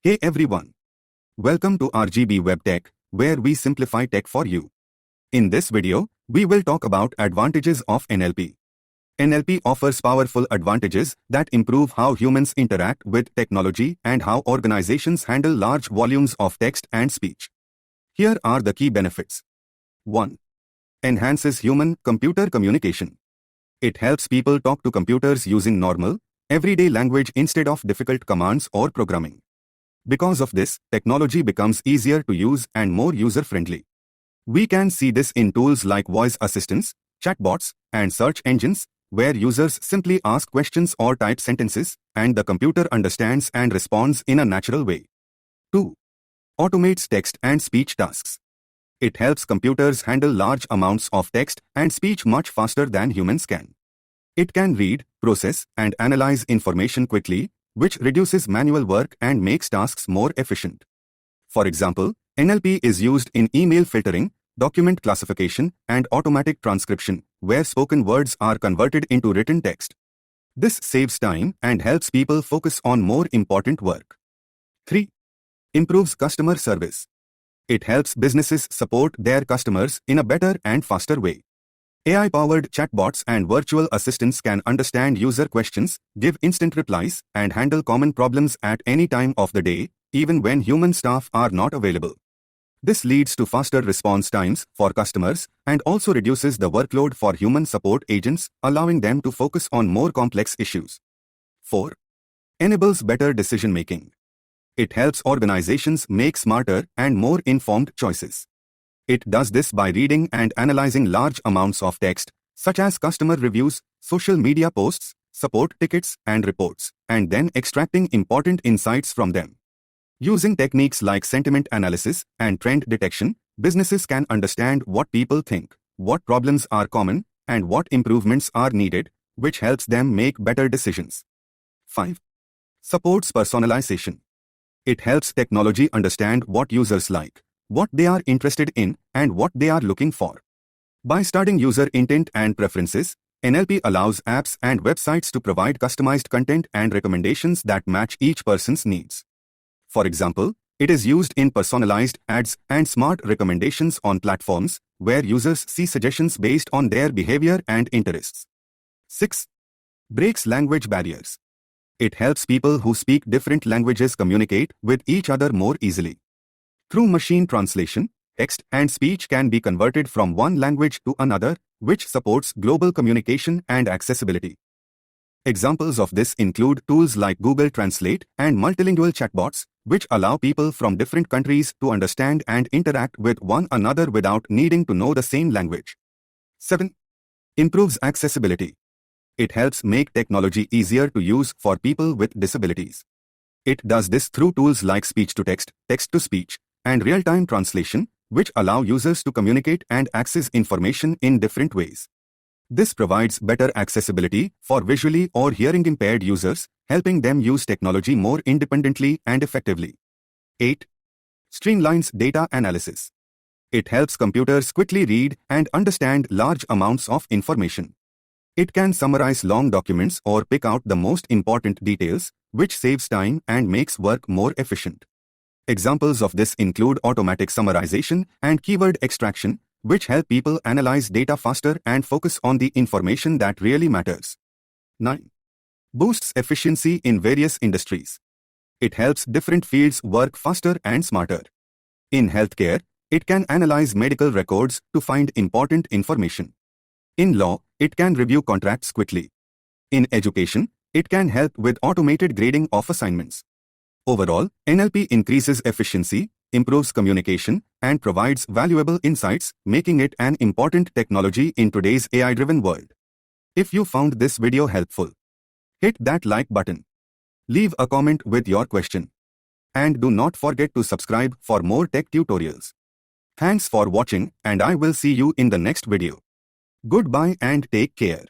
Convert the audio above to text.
Hey everyone, welcome to RGB Web Tech, where we simplify tech for you. In this video, we will talk about advantages of NLP. NLP offers powerful advantages that improve how humans interact with technology and how organizations handle large volumes of text and speech. Here are the key benefits. 1. Enhances human-computer communication. It helps people talk to computers using normal, everyday language instead of difficult commands or programming. Because of this, technology becomes easier to use and more user-friendly. We can see this in tools like voice assistants, chatbots, and search engines, where users simply ask questions or type sentences, and the computer understands and responds in a natural way. 2. Automates text and speech tasks. It helps computers handle large amounts of text and speech much faster than humans can. It can read, process, and analyze information quickly, which reduces manual work and makes tasks more efficient. For example, NLP is used in email filtering, document classification, and automatic transcription, where spoken words are converted into written text. This saves time and helps people focus on more important work. 3. Improves customer service. It helps businesses support their customers in a better and faster way. AI-powered chatbots and virtual assistants can understand user questions, give instant replies, and handle common problems at any time of the day, even when human staff are not available. This leads to faster response times for customers and also reduces the workload for human support agents, allowing them to focus on more complex issues. 4. Enables better decision-making. It helps organizations make smarter and more informed choices. It does this by reading and analyzing large amounts of text, such as customer reviews, social media posts, support tickets, and reports, and then extracting important insights from them. Using techniques like sentiment analysis and trend detection, businesses can understand what people think, what problems are common, and what improvements are needed, which helps them make better decisions. 5. Supports personalization. It helps technology understand what users like, what they are interested in, and what they are looking for. By studying user intent and preferences, NLP allows apps and websites to provide customized content and recommendations that match each person's needs. For example, it is used in personalized ads and smart recommendations on platforms, where users see suggestions based on their behavior and interests. 6. Breaks language barriers. It helps people who speak different languages communicate with each other more easily. Through machine translation, text and speech can be converted from one language to another, which supports global communication and accessibility. Examples of this include tools like Google Translate and multilingual chatbots, which allow people from different countries to understand and interact with one another without needing to know the same language. 7. Improves accessibility. It helps make technology easier to use for people with disabilities. It does this through tools like speech-to-text, text-to-speech, and real-time translation, which allow users to communicate and access information in different ways. This provides better accessibility for visually or hearing-impaired users, helping them use technology more independently and effectively. 8. Streamlines data analysis. It helps computers quickly read and understand large amounts of information. It can summarize long documents or pick out the most important details, which saves time and makes work more efficient. Examples of this include automatic summarization and keyword extraction, which help people analyze data faster and focus on the information that really matters. 9. Boosts efficiency in various industries. It helps different fields work faster and smarter. In healthcare, it can analyze medical records to find important information. In law, it can review contracts quickly. In education, it can help with automated grading of assignments. Overall, NLP increases efficiency, improves communication, and provides valuable insights, making it an important technology in today's AI-driven world. If you found this video helpful, hit that like button. Leave a comment with your question. And do not forget to subscribe for more tech tutorials. Thanks for watching, and I will see you in the next video. Goodbye and take care.